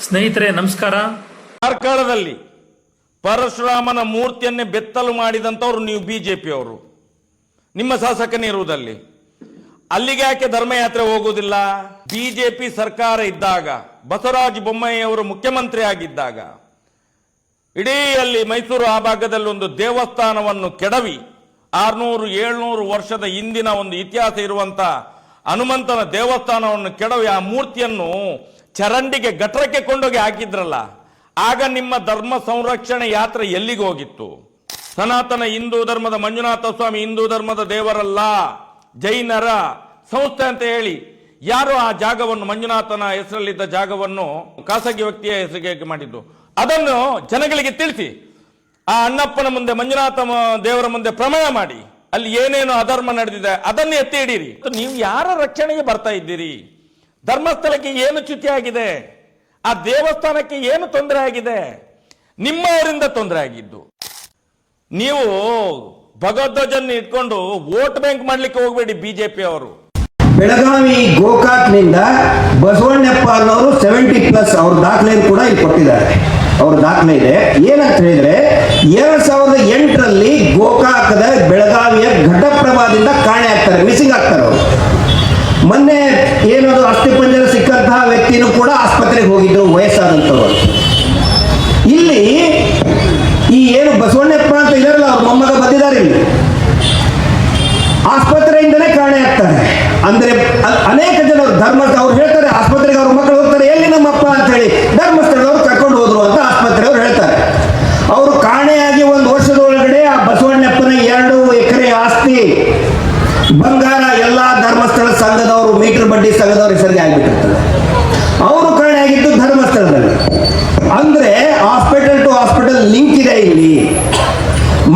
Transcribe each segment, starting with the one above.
ಸ್ನೇಹಿತರೆ ನಮಸ್ಕಾರ. ಕಾರ್ಕಳದಲ್ಲಿ ಪರಶುರಾಮನ ಮೂರ್ತಿಯನ್ನೇ ಬೆತ್ತಲು ಮಾಡಿದಂಥವ್ರು ನೀವು ಬಿಜೆಪಿಯವರು. ನಿಮ್ಮ ಶಾಸಕನಿರುವುದಲ್ಲಿ ಅಲ್ಲಿಗೆ ಯಾಕೆ ಧರ್ಮಯಾತ್ರೆ ಹೋಗುವುದಿಲ್ಲ? ಬಿಜೆಪಿ ಸರ್ಕಾರ ಇದ್ದಾಗ, ಬಸವರಾಜ ಬೊಮ್ಮಾಯಿ ಅವರು ಮುಖ್ಯಮಂತ್ರಿ ಆಗಿದ್ದಾಗ ಇಡೀ ಅಲ್ಲಿ ಮೈಸೂರು ಆ ಭಾಗದಲ್ಲಿ ಒಂದು ದೇವಸ್ಥಾನವನ್ನು ಕೆಡವಿ 600-700 ವರ್ಷದ ಹಿಂದಿನ ಒಂದು ಇತಿಹಾಸ ಇರುವಂತ ಹನುಮಂತನ ದೇವಸ್ಥಾನವನ್ನು ಕೆಡವಿ ಆ ಮೂರ್ತಿಯನ್ನು ಚರಂಡಿಗೆ ಗಟ್ರಕ್ಕೆ ಕೊಂಡೋಗಿ ಹಾಕಿದ್ರಲ್ಲ, ಆಗ ನಿಮ್ಮ ಧರ್ಮ ಸಂರಕ್ಷಣೆ ಯಾತ್ರೆ ಎಲ್ಲಿಗೆ ಹೋಗಿತ್ತು? ಸನಾತನ ಹಿಂದೂ ಧರ್ಮದ ಮಂಜುನಾಥ ಸ್ವಾಮಿ ಹಿಂದೂ ಧರ್ಮದ ದೇವರಲ್ಲ, ಜೈನರ ಸಂಸ್ಥೆ ಅಂತ ಹೇಳಿ ಯಾರು ಆ ಜಾಗವನ್ನು, ಮಂಜುನಾಥನ ಹೆಸರಲ್ಲಿದ್ದ ಜಾಗವನ್ನು ಖಾಸಗಿ ವ್ಯಕ್ತಿಯ ಹೆಸರಿಗೆ ಮಾಡಿದ್ದು, ಅದನ್ನು ಜನಗಳಿಗೆ ತಿಳಿಸಿ ಆ ಅಣ್ಣಪ್ಪನ ಮುಂದೆ, ಮಂಜುನಾಥ ದೇವರ ಮುಂದೆ ಪ್ರಮಾಣ ಮಾಡಿ ಅಲ್ಲಿ ಏನೇನು ಅಧರ್ಮ ನಡೆದಿದೆ ಅದನ್ನು ಎತ್ತಿ ಹಿಡೀರಿ. ನೀವು ಯಾರ ರಕ್ಷಣೆಗೆ ಬರ್ತಾ ಇದ್ದೀರಿ? ಧರ್ಮಸ್ಥಳಕ್ಕೆ ಏನು ಚ್ಯುತಿ ಆಗಿದೆ? ಆ ದೇವಸ್ಥಾನಕ್ಕೆ ಏನು ತೊಂದರೆ ಆಗಿದೆ? ನಿಮ್ಮವರಿಂದ ತೊಂದರೆ ಆಗಿದ್ದು. ನೀವು ಭಗವಧ್ವಜನ್ನು ಇಟ್ಕೊಂಡು ವೋಟ್ ಬ್ಯಾಂಕ್ ಮಾಡ್ಲಿಕ್ಕೆ ಹೋಗಬೇಡಿ ಬಿಜೆಪಿ ಅವರು. ಬೆಳಗಾವಿ ಗೋಕಾಕ್ನಿಂದ ಬಸವಣ್ಣಪ್ಪ ಅನ್ನೋರು 70+ ಅವ್ರ ದಾಖಲೆ ಕೂಡ ಇಲ್ಲಿ ಕೊಟ್ಟಿದ್ದಾರೆ. ಅವ್ರ ದಾಖಲೆ ಇದೆ. ಏನಂತ ಹೇಳಿದ್ರೆ 2008ರಲ್ಲಿ ಗೋಕಾಕದ ಬೆಳಗಾವಿಯ ಘಟಪ್ರಭಾದಿಂದ ಕಾಣೆ ಆಗ್ತಾರೆ, ಮಿಸ್ಸಿಂಗ್ ಆಗ್ತಾರೆ ಅವರು. ಮೊನ್ನೆ ಏನದು ಅಸ್ಥಿಪಂಜರ ಸಿಕ್ಕಂತಹ ವ್ಯಕ್ತಿನೂ ಕೂಡ ಆಸ್ಪತ್ರೆಗೆ ಹೋಗಿದ್ರು, ವಯಸ್ಸಾದಂಥವ್ರು. ಇಲ್ಲಿ ಈ ಏನು ಬಸವಣ್ಣಪ್ಪ ಅಂತ ಇದಾರಲ್ಲ, ಅವ್ರ ಮೊಮ್ಮಗ ಬಂದಿದ್ದಾರೆ, ಇಲ್ಲಿ ಆಸ್ಪತ್ರೆಯಿಂದಲೇ ಕಾಣೆ ಆಗ್ತಾರೆ. ಅಂದ್ರೆ ಅನೇಕ ಜನರು ಅವ್ರು ಹೇಳ್ತಾರೆ, ಆಸ್ಪತ್ರೆಗೆ ಅವ್ರ ಮಕ್ಕಳು ಹೋಗ್ತಾರೆ, ಎಲ್ಲಿ ನಮ್ಮಪ್ಪ ಅಂತ ಹೇಳಿ ಧರ್ಮಸ್ಥಳದವ್ರು ಕರ್ಕೊಂಡು ಹೋದ್ರು ಅಂತ ಆಸ್ಪತ್ರೆಯವ್ರು ಹೇಳ್ತಾರೆ. ಅವರು ಕಾಣೆಯಾಗಿ 1 ವರ್ಷದೊಳಗಡೆ ಆ ಬಸವಣ್ಣಪ್ಪನ 2 ಎಕರೆ ಆಸ್ತಿ, ಬಂಗಾರ ಎಲ್ಲ ಧರ್ಮಸ್ಥಳ ಸಂಘದವರು, ಮೀಟರ್ ಬಡ್ಡಿ ಸಂಘದವ್ರ ಹೆಸರಿಗೆ ಆಗಿಬಿಟ್ಟಿರ್ತಾರೆ. ಅವರು ಕಾಣೆಯಾಗಿದ್ದು ಧರ್ಮಸ್ಥಳದಲ್ಲಿ. ಅಂದ್ರೆ ಹಾಸ್ಪಿಟಲ್ ಟು ಹಾಸ್ಪಿಟಲ್ ಲಿಂಕ್ ಇದೆ ಇಲ್ಲಿ.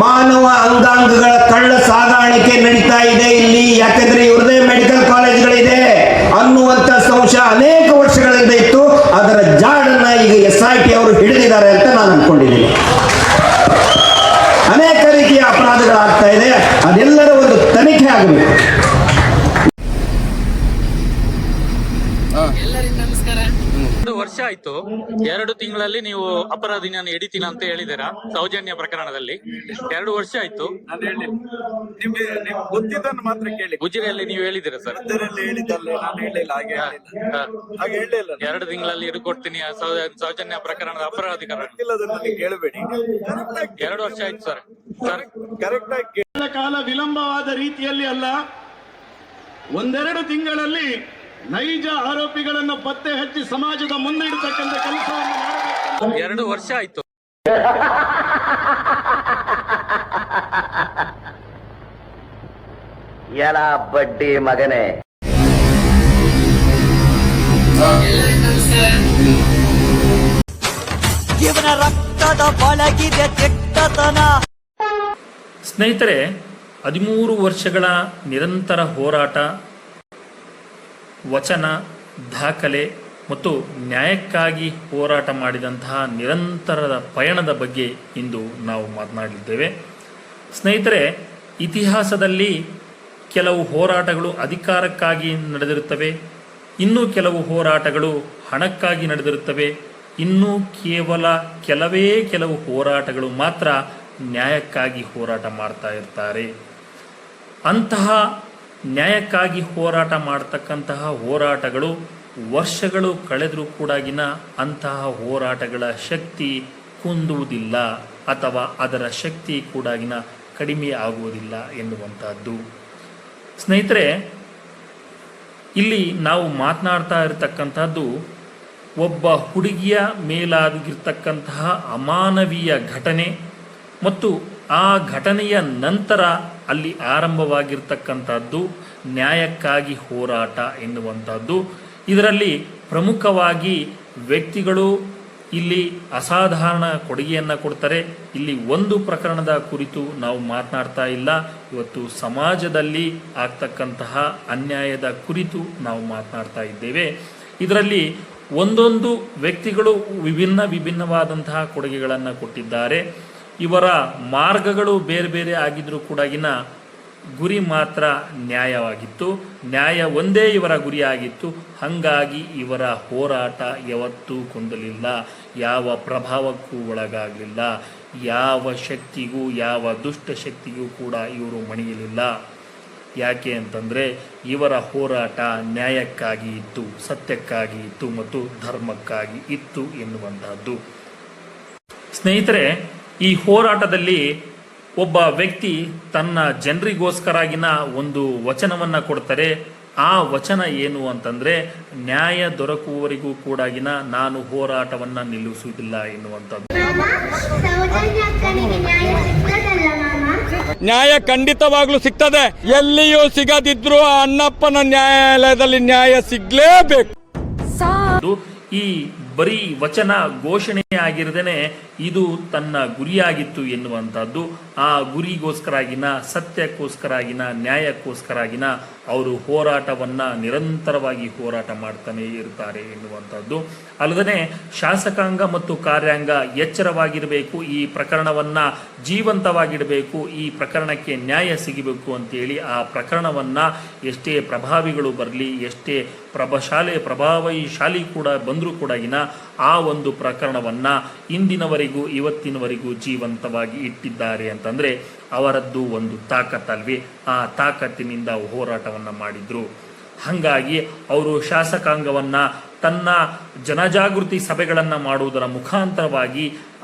ಮಾನವ ಅಂಗಾಂಗಗಳ ಕಳ್ಳ ಸಾಗಾಣಿಕೆ ನಡೀತಾ ಇದೆ ಇಲ್ಲಿ. ಯಾಕಂದ್ರೆ ಇವ್ರದೇ ಮೆಡಿಕಲ್ ಕಾಲೇಜ್ಗಳಿದೆ ಅನ್ನುವಂತ ಸಂಶಯ ಅನೇಕ ವರ್ಷಗಳಿಂದ ಇತ್ತು. ಅದರ ಜಾಡನ್ನ ಈಗ SIT ಅವರು ಹಿಡಿದಿದ್ದಾರೆ ಅಂತ ನಾನು ಅನ್ಕೊಂಡಿದ್ದೀನಿ. ಅನೇಕ ರೀತಿಯ ಅಪರಾಧಗಳಾಗ್ತಾ ಇದೆ, ಅದೆಲ್ಲರ ಒಂದು ತನಿಖೆ ಆಗಬೇಕು. ಒಂದು ವರ್ಷ ಆಯ್ತು, 2 ತಿಂಗಳಲ್ಲಿ ನೀವು ಅಪರಾಧಿನ ಹಿಡಿತೀನಿ ಅಂತ ಹೇಳಿದ್ದೀರಾ ಸೌಜನ್ಯ ಪ್ರಕರಣದಲ್ಲಿ. 2 ವರ್ಷ ಆಯ್ತು. ಗೊತ್ತಿದ್ದನ್ನು ಮಾತ್ರ ಕೇಳಿ. ಗುಜರಿಯಲ್ಲಿ ನೀವು ಹೇಳಿದ್ದೀರಾ ಸರ್? ಹಾಗೆ 2 ತಿಂಗಳಲ್ಲಿ ಹಿಡ್ಕೊಡ್ತೀನಿ ಸೌಜನ್ಯ ಪ್ರಕರಣದ ಅಪರಾಧಿಕರ ಕೇಳಬೇಡಿ. 2 ವರ್ಷ ಆಯ್ತು ಸರ್. ಸರ್ ಕರೆಕ್ಟ್ ಆಗಿ ಕಾಲ ವಿಳಂಬವಾದ ರೀತಿಯಲ್ಲಿ ಅಲ್ಲ, 1-2 ತಿಂಗಳಲ್ಲಿ ನೈಜ ಆರೋಪಿಗಳನ್ನು ಪತ್ತೆ ಹಚ್ಚಿ ಸಮಾಜದ ಮುಂದೆ ಇಡತಕ್ಕಂಥ ಕೆಲಸವನ್ನು ಮಾಡಬೇಕು. 2 ವರ್ಷ ಆಯ್ತು. ಎಲ ಬಡ್ಡಿ ಮಗನೇ. ಇವನ ರಕ್ತದ ಒಳಗಿದೆ ಕೆಟ್ಟತನ. ಸ್ನೇಹಿತರೆ, 13 ವರ್ಷಗಳ ನಿರಂತರ ಹೋರಾಟ, ವಚನ, ದಾಖಲೆ ಮತ್ತು ನ್ಯಾಯಕ್ಕಾಗಿ ಹೋರಾಟ ಮಾಡಿದಂತಹ ನಿರಂತರದ ಪಯಣದ ಬಗ್ಗೆ ಇಂದು ನಾವು ಮಾತನಾಡಲಿದ್ದೇವೆ. ಸ್ನೇಹಿತರೆ, ಇತಿಹಾಸದಲ್ಲಿ ಕೆಲವು ಹೋರಾಟಗಳು ಅಧಿಕಾರಕ್ಕಾಗಿ ನಡೆದಿರುತ್ತವೆ, ಇನ್ನೂ ಕೆಲವು ಹೋರಾಟಗಳು ಹಣಕ್ಕಾಗಿ ನಡೆದಿರುತ್ತವೆ, ಇನ್ನೂ ಕೆಲವು ಹೋರಾಟಗಳು ಮಾತ್ರ ನ್ಯಾಯಕ್ಕಾಗಿ ಹೋರಾಟ ಮಾಡ್ತಾ ಇರ್ತಾರೆ. ಅಂತಹ ನ್ಯಾಯಕ್ಕಾಗಿ ಹೋರಾಟ ಮಾಡತಕ್ಕಂತಹ ಹೋರಾಟಗಳು ವರ್ಷಗಳು ಕಳೆದರೂ ಕೂಡಾಗಿನ ಅಂತಹ ಹೋರಾಟಗಳ ಶಕ್ತಿ ಕುಂದುವುದಿಲ್ಲ ಅಥವಾ ಅದರ ಶಕ್ತಿ ಕೂಡಾಗಿನ ಕಡಿಮೆ ಆಗುವುದಿಲ್ಲ ಎನ್ನುವಂತಹದ್ದು. ಸ್ನೇಹಿತರೆ, ಇಲ್ಲಿ ನಾವು ಮಾತನಾಡ್ತಾ ಇರತಕ್ಕಂಥದ್ದು ಒಬ್ಬ ಹುಡುಗಿಯ ಮೇಲಾಗಿರ್ತಕ್ಕಂತಹ ಅಮಾನವೀಯ ಘಟನೆ ಮತ್ತು ಆ ಘಟನೆಯ ನಂತರ ಅಲ್ಲಿ ಆರಂಭವಾಗಿರ್ತಕ್ಕಂಥದ್ದು ನ್ಯಾಯಕ್ಕಾಗಿ ಹೋರಾಟ ಎನ್ನುವಂಥದ್ದು. ಇದರಲ್ಲಿ ಪ್ರಮುಖವಾಗಿ ವ್ಯಕ್ತಿಗಳು ಇಲ್ಲಿ ಅಸಾಧಾರಣ ಕೊಡುಗೆಯನ್ನು ಕೊಡ್ತಾರೆ. ಇಲ್ಲಿ ಒಂದು ಪ್ರಕರಣದ ಕುರಿತು ನಾವು ಮಾತನಾಡ್ತಾ ಇಲ್ಲ, ಇವತ್ತು ಸಮಾಜದಲ್ಲಿ ಆಗ್ತಕ್ಕಂತಹ ಅನ್ಯಾಯದ ಕುರಿತು ನಾವು ಮಾತನಾಡ್ತಾ ಇದ್ದೇವೆ. ಇದರಲ್ಲಿ ಒಂದೊಂದು ವ್ಯಕ್ತಿಗಳು ವಿಭಿನ್ನವಾದಂತಹ ಕೊಡುಗೆಗಳನ್ನು ಕೊಟ್ಟಿದ್ದಾರೆ. ಇವರ ಮಾರ್ಗಗಳು ಬೇರೆ ಬೇರೆ ಆಗಿದ್ರೂ ಕೂಡಗಿನ ಗುರಿ ಮಾತ್ರ ನ್ಯಾಯವಾಗಿತ್ತು, ನ್ಯಾಯ ಒಂದೇ ಇವರ ಗುರಿಯಾಗಿತ್ತು. ಹಾಗಾಗಿ ಇವರ ಹೋರಾಟ ಯಾವತ್ತೂ ಕೊಂದಲಿಲ್ಲ, ಯಾವ ಪ್ರಭಾವಕ್ಕೂ ಒಳಗಾಗಲಿಲ್ಲ, ಯಾವ ಶಕ್ತಿಗೂ ಯಾವ ದುಷ್ಟ ಶಕ್ತಿಗೂ ಕೂಡ ಇವರು ಮಣಿಯಲಿಲ್ಲ. ಯಾಕೆ ಅಂತಂದರೆ ಇವರ ಹೋರಾಟ ನ್ಯಾಯಕ್ಕಾಗಿ ಇತ್ತು, ಸತ್ಯಕ್ಕಾಗಿ ಇತ್ತು ಮತ್ತು ಧರ್ಮಕ್ಕಾಗಿ ಇತ್ತು ಎನ್ನುವಂತಹದ್ದು. ಸ್ನೇಹಿತರೆ, ಈ ಹೋರಾಟದಲ್ಲಿ ಒಬ್ಬ ವ್ಯಕ್ತಿ ತನ್ನ ಜನರಿಗೋಸ್ಕರಾಗಿನ ಒಂದು ವಚನವನ್ನು ಕೊಡ್ತಾರೆ. ಆ ವಚನ ಏನು ಅಂತಂದರೆ, ನ್ಯಾಯ ದೊರಕುವವರೆಗೂ ಕೂಡಾಗಿನ ನಾನು ಹೋರಾಟವನ್ನು ನಿಲ್ಲಿಸುವುದಿಲ್ಲ ಎನ್ನುವಂಥದ್ದು. ನ್ಯಾಯ ಖಂಡಿತವಾಗ್ಲೂ ಸಿಗ್ತದೆ. ಎಲ್ಲಿಯೂ ಸಿಗದಿದ್ರು ಆ ಅಣ್ಣಪ್ಪನ ನ್ಯಾಯಾಲಯದಲ್ಲಿ ನ್ಯಾಯ ಸಿಗ್ಲೇಬೇಕು. ಈ ಬರೀ ವಚನ ಘೋಷಣೆ ಆಗಿರದೇನೆ ಇದು ತನ್ನ ಗುರಿಯಾಗಿತ್ತು ಎನ್ನುವಂಥದ್ದು. ಆ ಗುರಿಗೋಸ್ಕರಾಗಿನ, ಸತ್ಯಕ್ಕೋಸ್ಕರಾಗಿನ, ನ್ಯಾಯಕ್ಕೋಸ್ಕರಾಗಿನ ಅವರು ಹೋರಾಟವನ್ನು ನಿರಂತರವಾಗಿ ಹೋರಾಟ ಮಾಡ್ತಾನೆ ಇರ್ತಾರೆ ಎನ್ನುವಂಥದ್ದು. ಅಲ್ಲದೆ ಶಾಸಕಾಂಗ ಮತ್ತು ಕಾರ್ಯಾಂಗ ಎಚ್ಚರವಾಗಿರಬೇಕು, ಈ ಪ್ರಕರಣವನ್ನು ಜೀವಂತವಾಗಿಡಬೇಕು, ಈ ಪ್ರಕರಣಕ್ಕೆ ನ್ಯಾಯ ಸಿಗಬೇಕು ಅಂತೇಳಿ ಆ ಪ್ರಕರಣವನ್ನು ಎಷ್ಟೇ ಪ್ರಭಾವಿಗಳು ಬರಲಿ, ಎಷ್ಟೇ ಪ್ರಭಾವಶಾಲಿ ಕೂಡ ಬಂದರೂ ಕೂಡ ಆ ಒಂದು ಪ್ರಕರಣವನ್ನು ಇಂದಿನವರೆಗೂ ಇವತ್ತಿನವರೆಗೂ ಜೀವಂತವಾಗಿ ಇಟ್ಟಿದ್ದಾರೆ ಅಂತಂದರೆ ಅವರದ್ದು ಒಂದು ತಾಕತ್ತಲ್ವೇ. ಆ ತಾಕತ್ತಿನಿಂದ ಹೋರಾಟವನ್ನು ಮಾಡಿದ್ರು. ಹಾಗಾಗಿ ಅವರು ಶಾಸಕಾಂಗವನ್ನು ತನ್ನ ಜನಜಾಗೃತಿ ಸಭೆಗಳನ್ನು ಮಾಡುವುದರ ಮುಖಾಂತರವಾಗಿ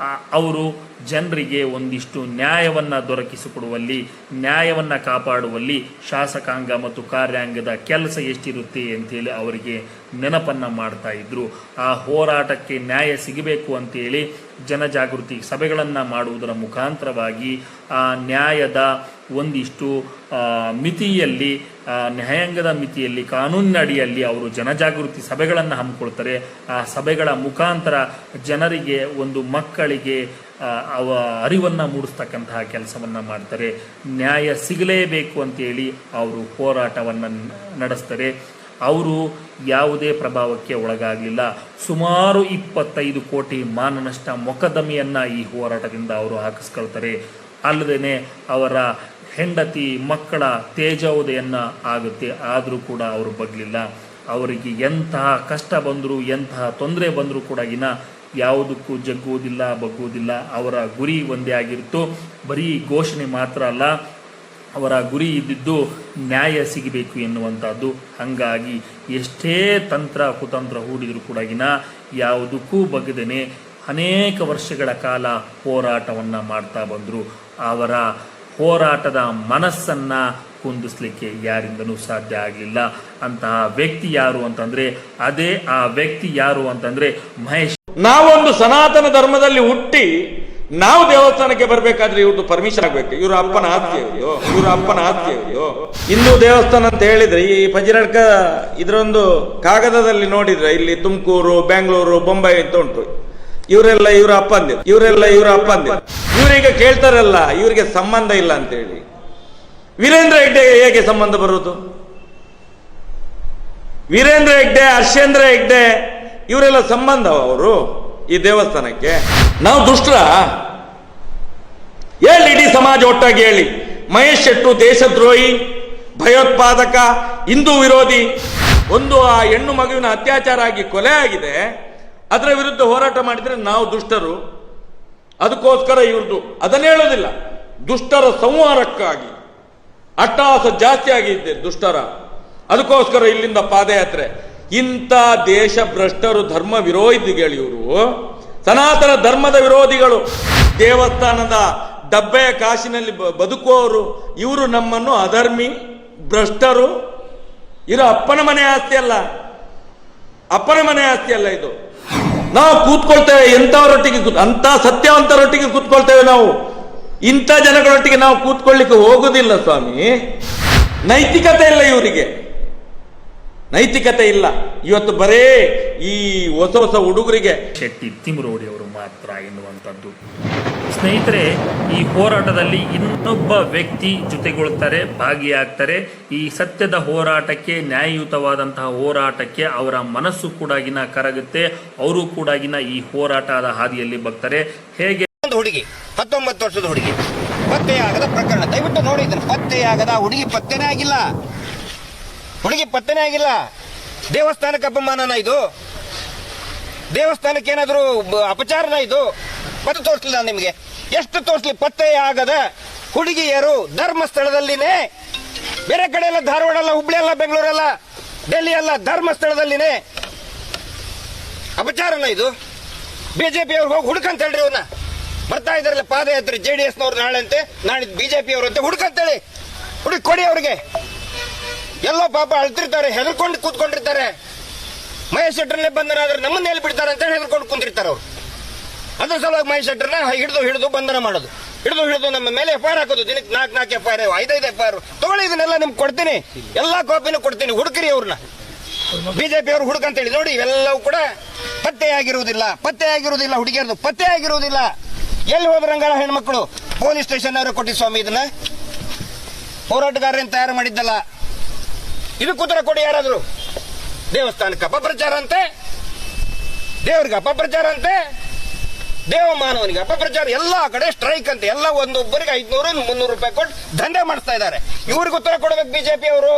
ಅವರು ಜನರಿಗೆ ಒಂದಿಷ್ಟು ನ್ಯಾಯವನ್ನು ದೊರಕಿಸಿಕೊಡುವಲ್ಲಿ, ನ್ಯಾಯವನ್ನು ಕಾಪಾಡುವಲ್ಲಿ ಶಾಸಕಾಂಗ ಮತ್ತು ಕಾರ್ಯಾಂಗದ ಕೆಲಸ ಎಷ್ಟಿರುತ್ತೆ ಅಂತೇಳಿ ಅವರಿಗೆ ನೆನಪನ್ನು ಮಾಡ್ತಾ ಇದ್ರು. ಆ ಹೋರಾಟಕ್ಕೆ ನ್ಯಾಯ ಸಿಗಬೇಕು ಅಂತೇಳಿ ಜನಜಾಗೃತಿ ಸಭೆಗಳನ್ನು ಮಾಡುವುದರ ಮುಖಾಂತರವಾಗಿ ಆ ನ್ಯಾಯದ ಒಂದಿಷ್ಟು ಮಿತಿಯಲ್ಲಿ, ನ್ಯಾಯಾಂಗದ ಮಿತಿಯಲ್ಲಿ, ಕಾನೂನಿನ ಅಡಿಯಲ್ಲಿ ಅವರು ಜನಜಾಗೃತಿ ಸಭೆಗಳನ್ನು ಹಮ್ಮಿಕೊಳ್ತಾರೆ. ಆ ಸಭೆಗಳ ಮುಖಾಂತರ ಜನರಿಗೆ, ಒಂದು ಮಕ್ಕಳಿಗೆ ಅರಿವನ್ನು ಮೂಡಿಸ್ತಕ್ಕಂತಹ ಕೆಲಸವನ್ನು ಮಾಡ್ತಾರೆ. ನ್ಯಾಯ ಸಿಗಲೇಬೇಕು ಅಂತೇಳಿ ಅವರು ಹೋರಾಟವನ್ನು ನಡೆಸ್ತಾರೆ. ಅವರು ಯಾವುದೇ ಪ್ರಭಾವಕ್ಕೆ ಒಳಗಾಗಲಿಲ್ಲ. ಸುಮಾರು 25 ಕೋಟಿ ಮಾನನಷ್ಟ ಮೊಕದ್ದಮೆಯನ್ನು ಈ ಹೋರಾಟದಿಂದ ಅವರು ಹಾಕಿಸ್ಕೊಳ್ತಾರೆ. ಅಲ್ಲದೇ ಅವರ ಹೆಂಡತಿ ಮಕ್ಕಳ ತೇಜೋದಯನ್ನು ಆಗುತ್ತೆ. ಆದರೂ ಕೂಡ ಅವರು ಬಗ್ಲಿಲ್ಲ. ಅವರಿಗೆ ಎಂತಹ ಕಷ್ಟ ಬಂದರೂ, ಎಂತಹ ತೊಂದರೆ ಬಂದರೂ ಕೂಡ ಯಾವುದಕ್ಕೂ ಜಗ್ಗುವುದಿಲ್ಲ, ಬಗ್ಗುವುದಿಲ್ಲ. ಅವರ ಗುರಿ ಒಂದೇ ಆಗಿರುತ್ತೋ. ಬರೀ ಘೋಷಣೆ ಮಾತ್ರ ಅಲ್ಲ, ಅವರ ಗುರಿ ಇದ್ದಿದ್ದು ನ್ಯಾಯ ಸಿಗಬೇಕು ಎನ್ನುವಂಥದ್ದು. ಹಾಗಾಗಿ ಎಷ್ಟೇ ತಂತ್ರ ಕುತಂತ್ರ ಹೂಡಿದರೂ ಕೂಡ ಯಾವುದಕ್ಕೂ ಬಗ್ಗದೇನೆ ಅನೇಕ ವರ್ಷಗಳ ಕಾಲ ಹೋರಾಟವನ್ನು ಮಾಡ್ತಾ ಬಂದರು. ಅವರ ಹೋರಾಟದ ಮನಸ್ಸನ್ನು ಕುಂದಿಸ್ಲಿಕ್ಕೆ ಯಾರಿಂದನೂ ಸಾಧ್ಯ ಆಗಲಿಲ್ಲ. ಅಂತಹ ವ್ಯಕ್ತಿ ಯಾರು ಅಂತಂದರೆ ಆ ವ್ಯಕ್ತಿ ಯಾರು ಅಂತಂದರೆ ಮಹೇಶ್. ನಾವೊಂದು ಸನಾತನ ಧರ್ಮದಲ್ಲಿ ಹುಟ್ಟಿ ನಾವು ದೇವಸ್ಥಾನಕ್ಕೆ ಬರ್ಬೇಕಾದ್ರೆ ಇವ್ರದ್ದು ಪರ್ಮಿಷನ್ ಆಗ್ಬೇಕು. ಇವ್ರ ಅಪ್ಪನ ಆಸ್ತಿ ಇವ್ರು. ಹಿಂದೂ ದೇವಸ್ಥಾನ ಅಂತ ಹೇಳಿದ್ರೆ ಈ ಪಜಿರಡ್ಕ ಇದರೊಂದು ಕಾಗದದಲ್ಲಿ ನೋಡಿದ್ರೆ ಇಲ್ಲಿ ತುಮಕೂರು, ಬೆಂಗಳೂರು, ಬೊಂಬೈ ಅಂತ ಉಂಟು. ಇವರೆಲ್ಲ ಇವರ ಅಪ್ಪಂದಿರು. ಇವರೀಗ ಕೇಳ್ತಾರಲ್ಲ, ಇವರಿಗೆ ಸಂಬಂಧ ಇಲ್ಲ ಅಂತ ಹೇಳಿ. ವೀರೇಂದ್ರ ಹೆಗ್ಡೆ ಹೇಗೆ ಸಂಬಂಧ ಬರುವುದು? ವೀರೇಂದ್ರ ಹೆಗ್ಡೆ, ಹರ್ಷೇಂದ್ರ ಹೆಗ್ಡೆ ಇವರೆಲ್ಲ ಸಂಬಂಧ ಅವರು ಈ ದೇವಸ್ಥಾನಕ್ಕೆ? ನಾವು ದುಷ್ಟರ? ಹೇಳಿ, ಇಡೀ ಸಮಾಜ ಒಟ್ಟಾಗಿ ಹೇಳಿ. ಮಹೇಶ್ ಶೆಟ್ಟು ದೇಶದ್ರೋಹಿ, ಭಯೋತ್ಪಾದಕ, ಹಿಂದೂ ವಿರೋಧಿ. ಒಂದು ಆ ಹೆಣ್ಣು ಮಗುವಿನ ಅತ್ಯಾಚಾರ ಆಗಿ ಕೊಲೆ ಆಗಿದೆ, ಅದರ ವಿರುದ್ಧ ಹೋರಾಟ ಮಾಡಿದ್ರೆ ನಾವು ದುಷ್ಟರು. ಅದಕ್ಕೋಸ್ಕರ ಇವ್ರದ್ದು ಅದನ್ನ ಹೇಳೋದಿಲ್ಲ. ದುಷ್ಟರ ಸಂಹಾರಕ್ಕಾಗಿ ಅಟ್ಟಹಾಸ ಜಾಸ್ತಿ ಆಗಿದೆ ದುಷ್ಟರ. ಅದಕ್ಕೋಸ್ಕರ ಇಲ್ಲಿಂದ ಪಾದಯಾತ್ರೆ. ಇಂಥ ದೇಶ ಭ್ರಷ್ಟರು, ಧರ್ಮ ವಿರೋಧಿಗಳು ಇವರು, ಸನಾತನ ಧರ್ಮದ ವಿರೋಧಿಗಳು, ದೇವಸ್ಥಾನದ ಡಬ್ಬೆಯ ಕಾಶಿನಲ್ಲಿ ಬದುಕುವವರು ಇವರು ನಮ್ಮನ್ನು ಅಧರ್ಮಿ, ಭ್ರಷ್ಟರು. ಇರೋ ಅಪ್ಪನ ಮನೆ ಆಸ್ತಿ ಅಲ್ಲ ಇದು. ನಾವು ಕೂತ್ಕೊಳ್ತೇವೆ ಎಂಥವರೊಟ್ಟಿಗೆ, ಅಂತ ಸತ್ಯವಂತರೊಟ್ಟಿಗೆ ಕೂತ್ಕೊಳ್ತೇವೆ ನಾವು. ಇಂಥ ಜನಗಳೊಟ್ಟಿಗೆ ನಾವು ಕೂತ್ಕೊಳ್ಳಿಕ್ಕೆ ಹೋಗುದಿಲ್ಲ ಸ್ವಾಮಿ. ನೈತಿಕತೆ ಇಲ್ಲ ಇವರಿಗೆ, ನೈತಿಕತೆ ಇಲ್ಲ. ಇವತ್ತು ಬರೇ ಈ ಹೊಸ ಹುಡುಗರಿಗೆ ಶೆಟ್ಟಿ ತಿಮರೋಡಿ ಅವರು ಮಾತ್ರ ಎನ್ನುವಂಥದ್ದು. ಸ್ನೇಹಿತರೆ, ಈ ಹೋರಾಟದಲ್ಲಿ ಇನ್ನೊಬ್ಬ ವ್ಯಕ್ತಿ ಜೊತೆಗೊಳ್ತಾರೆ, ಭಾಗಿಯಾಗ್ತಾರೆ. ಈ ಸತ್ಯದ ಹೋರಾಟಕ್ಕೆ, ನ್ಯಾಯಯುತವಾದಂತಹ ಹೋರಾಟಕ್ಕೆ ಅವರ ಮನಸ್ಸು ಕೂಡ ಕರಗುತ್ತೆ. ಅವರು ಕೂಡ ಈ ಹೋರಾಟದ ಹಾದಿಯಲ್ಲಿ ಬರ್ತಾರೆ. ಹೇಗೆ ಒಂದು ಹುಡುಗಿ 19 ವರ್ಷದ ಹುಡುಗಿ ಪತ್ತೆಯಾಗದ ಪ್ರಕರಣ ದಯವಿಟ್ಟು ನೋಡಿ ಇದನ್ನು. ಪತ್ತೆಯಾಗದ ಹುಡುಗಿ ಪತ್ತೆನೇ ಆಗಿಲ್ಲ, ಹುಡುಗಿ ಪತ್ತೆನೇ ಆಗಿಲ್ಲ. ದೇವಸ್ಥಾನಕ್ಕೆ ಅಪಮಾನನ ಇದು? ದೇವಸ್ಥಾನಕ್ಕೆ ಏನಾದರೂ ಅಪಚಾರನ ಇದು? ಮತ್ತೆ ತೋರಿಸಲಿಲ್ಲ ನಿಮಗೆ, ಎಷ್ಟು ತೋರಿಸಲಿ? ಪತ್ತೆಯಾಗದ ಹುಡುಗಿಯರು ಧರ್ಮಸ್ಥಳದಲ್ಲಿನೇ, ಬೇರೆ ಕಡೆ ಎಲ್ಲ, ಧಾರವಾಡ ಅಲ್ಲ, ಹುಬ್ಳಿ ಅಲ್ಲ, ಬೆಂಗಳೂರಲ್ಲ, ಡೆಲ್ಲಿ ಅಲ್ಲ, ಧರ್ಮಸ್ಥಳದಲ್ಲಿನೇ. ಅಪಚಾರನ ಇದು? ಬಿಜೆಪಿ ಅವ್ರಿಗೆ ಹೋಗಿ ಹುಡುಕಂತ ಹೇಳ್ರಿ, ಅವನ್ನ ಬರ್ತಾ ಇದಾರಲ್ಲ ಪಾದಯಾತ್ರೆ, JDS ನವ್ರು ನಾಳೆ ಅಂತೆ, ನಾಳೆ ಬಿಜೆಪಿ ಅವರು ಅಂತ ಹುಡುಕಂತೇಳಿ, ಹುಡುಕಿ ಕೊಡಿ ಅವ್ರಿಗೆ. ಎಲ್ಲೋ ಪಾಪ ಅಳ್ತಿರ್ತಾರೆ, ಹೆದರ್ಕೊಂಡು ಕೂತ್ಕೊಂಡಿರ್ತಾರೆ. ಮಹೇಶ್ ಶೆಟ್ಟರ್ನೇ ಬಂಧನ ಆದ್ರೆ ನಮ್ಮನ್ನ ಎಲ್ಲಿ ಬಿಡ್ತಾರೆ ಅಂತ ಹೆದರ್ಕೊಂಡು ಕುಂತಿರ್ತಾರೆ ಅವ್ರು. ಅದ್ರ ಸಲುವಾಗಿ ಮಹೇಶ್ ಶೆಟ್ಟರ್ನ ಹಿಡಿದು ಬಂಧನ ಮಾಡೋದು, ಹಿಡಿದು ನಮ್ಮ ಮೇಲೆ FIR ಹಾಕೋದು. ದಿನಕ್ಕೆ 4 FIR, 5 FIR ತಗೊಳ್ಳಿ. ಇದನ್ನೆಲ್ಲ ನಿಮ್ಗೆ ಕೊಡ್ತೀನಿ, ಎಲ್ಲಾ ಕಾಪಿನೂ ಕೊಡ್ತೀನಿ, ಹುಡುಕ್ರಿ ಅವ್ರನ್ನ. ಬಿಜೆಪಿ ಅವರು ಹುಡುಕಂತ ಹೇಳಿ ನೋಡಿ, ಇವೆಲ್ಲವೂ ಕೂಡ ಪತ್ತೆಯಾಗಿರುವುದಿಲ್ಲ ಹುಡುಗಿಯರದು, ಪತ್ತೆಯಾಗಿರುವುದಿಲ್ಲ. ಎಲ್ಲಿ ಹೋದ್ರಂಗಾರ ಹೆಣ್ಮಕ್ಳು? ಪೊಲೀಸ್ ಸ್ಟೇಷನ್ ಅವರು ಕೊಟ್ಟಿದ್ದು ಸ್ವಾಮಿ, ಇದನ್ನ ಹೋರಾಟಗಾರರೇನು ತಯಾರು ಮಾಡಿದ್ದಲ್ಲ. ಇದಕ್ಕೆ ಉತ್ತರ ಕೊಡಿ ಯಾರಾದ್ರು. ದೇವಸ್ಥಾನಕ್ಕೆ ಅಪಪ್ರಚಾರ ಅಂತೆ, ದೇವರಿಗೆ ಅಪಪ್ರಚಾರ ಅಂತೆ, ದೇವಮಾನವನಿಗೆ ಅಪಪ್ರಚಾರ, ಎಲ್ಲಾ ಕಡೆ ಸ್ಟ್ರೈಕ್ ಅಂತೆ. ಎಲ್ಲ ಒಂದೊಬ್ಬರಿಗೆ 500-300 ರೂಪಾಯಿ ಕೊಟ್ಟು ದಂಧೆ ಮಾಡಿಸ್ತಾ ಇದ್ದಾರೆ. ಇವ್ರಿಗೆ ಉತ್ತರ ಕೊಡಬೇಕು ಬಿಜೆಪಿ ಅವರು.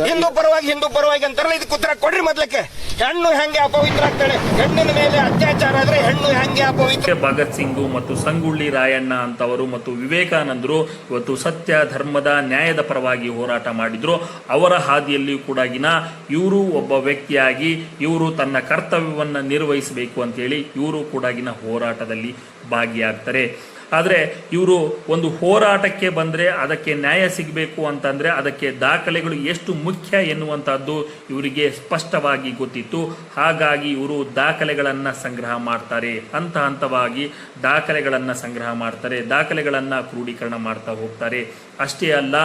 ಹಿಂದೂ ಪರವಾಗಿ ಅಂತಾರಲ್ಲ, ಇದಕ್ಕೆ ಉತ್ತರ ಕೊಡ್ರಿ ಮೊದ್ಲಕ್ಕೆ. ಹೆಣ್ಣು ಹೆಂಗೆ ಅಪವಿತ್ರ ಆಗ್ತಾಳೆ? ಹೆಣ್ಣಿನ ಮೇಲೆ ಅತ್ಯಾಚಾರ ಆದ್ರೆ ಹೆಣ್ಣು ಹೆಂಗೆ ಅಪವಿತ್ರ? ಭಗತ್ ಸಿಂಗ್ ಮತ್ತು ಸಂಗೊಳ್ಳಿ ರಾಯಣ್ಣ ಅಂತವರು ಮತ್ತು ವಿವೇಕಾನಂದರು ಇವತ್ತು ಸತ್ಯ, ಧರ್ಮದ, ನ್ಯಾಯದ ಪರವಾಗಿ ಹೋರಾಟ ಮಾಡಿದ್ರು. ಅವರ ಹಾದಿಯಲ್ಲಿಯೂ ಕೂಡ ಇವರು ಒಬ್ಬ ವ್ಯಕ್ತಿಯಾಗಿ ಇವರು ತನ್ನ ಕರ್ತವ್ಯವನ್ನು ನಿರ್ವಹಿಸಬೇಕು ಅಂತೇಳಿ ಇವರು ಕೂಡ ಹೋರಾಟದಲ್ಲಿ ಭಾಗಿಯಾಗ್ತಾರೆ. ಆದರೆ ಇವರು ಒಂದು ಹೋರಾಟಕ್ಕೆ ಬಂದರೆ ಅದಕ್ಕೆ ನ್ಯಾಯ ಸಿಗಬೇಕು ಅಂತಂದರೆ ಅದಕ್ಕೆ ದಾಖಲೆಗಳು ಎಷ್ಟು ಮುಖ್ಯ ಎನ್ನುವಂಥದ್ದು ಇವರಿಗೆ ಸ್ಪಷ್ಟವಾಗಿ ಗೊತ್ತಿತ್ತು. ಹಾಗಾಗಿ ಇವರು ದಾಖಲೆಗಳನ್ನು ಸಂಗ್ರಹ ಮಾಡ್ತಾರೆ, ಹಂತವಾಗಿ ದಾಖಲೆಗಳನ್ನು ಸಂಗ್ರಹ ಮಾಡ್ತಾರೆ, ದಾಖಲೆಗಳನ್ನು ಕ್ರೋಢೀಕರಣ ಮಾಡ್ತಾ ಹೋಗ್ತಾರೆ. ಅಷ್ಟೇ ಅಲ್ಲ,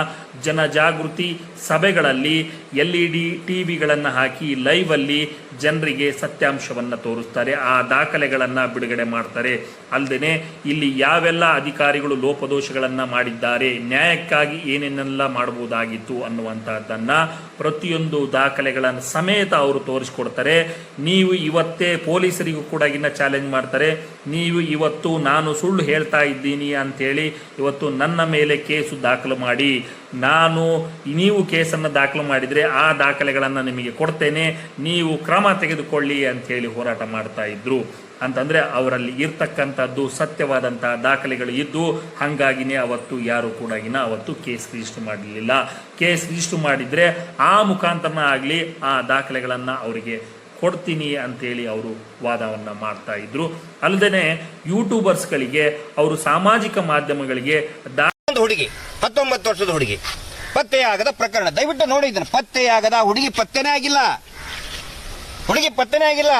ಜನಜಾಗೃತಿ ಸಭೆಗಳಲ್ಲಿ LED ಟಿವಿಗಳನ್ನು ಹಾಕಿ ಲೈವಲ್ಲಿ ಜನರಿಗೆ ಸತ್ಯಾಂಶವನ್ನು ತೋರಿಸ್ತಾರೆ, ಆ ದಾಖಲೆಗಳನ್ನು ಬಿಡುಗಡೆ ಮಾಡ್ತಾರೆ. ಅಲ್ಲದೆ ಇಲ್ಲಿ ಯಾವೆಲ್ಲ ಅಧಿಕಾರಿಗಳು ಲೋಪದೋಷಗಳನ್ನು ಮಾಡಿದ್ದಾರೆ, ನ್ಯಾಯಕ್ಕಾಗಿ ಏನೇನೆಲ್ಲ ಮಾಡಬಹುದಾಗಿತ್ತು ಅನ್ನುವಂಥದ್ದನ್ನು ಪ್ರತಿಯೊಂದು ದಾಖಲೆಗಳನ್ನು ಸಮೇತ ಅವರು ತೋರಿಸ್ಕೊಡ್ತಾರೆ. ನೀವು ಇವತ್ತೇ ಪೊಲೀಸರಿಗೂ ಕೂಡ ಚಾಲೆಂಜ್ ಮಾಡ್ತಾರೆ, ನೀವು ಇವತ್ತು ನಾನು ಸುಳ್ಳು ಹೇಳ್ತಾ ಇದ್ದೀನಿ ಅಂತೇಳಿ ಇವತ್ತು ನನ್ನ ಮೇಲೆ ಕೇಸು ದಾಖಲು ಮಾಡಿ, ನೀವು ಕೇಸನ್ನು ದಾಖಲು ಮಾಡಿದರೆ ಆ ದಾಖಲೆಗಳನ್ನು ನಿಮಗೆ ಕೊಡ್ತೇನೆ, ನೀವು ಕ್ರಮ ತೆಗೆದುಕೊಳ್ಳಿ ಅಂತೇಳಿ ಹೋರಾಟ ಮಾಡ್ತಾ ಇದ್ರು. ಅಂತಂದರೆ ಅವರಲ್ಲಿ ಇರ್ತಕ್ಕಂಥದ್ದು ಸತ್ಯವಾದಂತಹ ದಾಖಲೆಗಳು ಇದ್ದು, ಹಾಗಾಗಿನೇ ಅವತ್ತು ಯಾರು ಕೂಡ ಅವತ್ತು ಕೇಸ್ ರಿಜಿಸ್ಟರ್ ಮಾಡಲಿಲ್ಲ. ಕೇಸ್ ರಿಜಿಸ್ಟರ್ ಮಾಡಿದರೆ ಆ ಮುಖಾಂತರನ ಆಗಲಿ ಆ ದಾಖಲೆಗಳನ್ನು ಅವರಿಗೆ ಕೊಡ್ತೀನಿ ಅಂತೇಳಿ ಅವರು ವಾದವನ್ನು ಮಾಡ್ತಾ ಇದ್ರು. ಅಲ್ಲದೆ ಯೂಟ್ಯೂಬರ್ಸ್ಗಳಿಗೆ, ಅವರು ಸಾಮಾಜಿಕ ಮಾಧ್ಯಮಗಳಿಗೆ ಹುಡುಗಿ 19 ವರ್ಷದ ಹುಡುಗಿ ಪತ್ತೆಯಾಗದ ಪ್ರಕರಣ ದಯವಿಟ್ಟು ನೋಡಿ ಇದನ್ನು. ಪತ್ತೆಯಾಗದ ಹುಡುಗಿ ಪತ್ತೆನೇ ಆಗಿಲ್ಲ, ಹುಡುಗಿ ಪತ್ತೆನೇ ಆಗಿಲ್ಲ.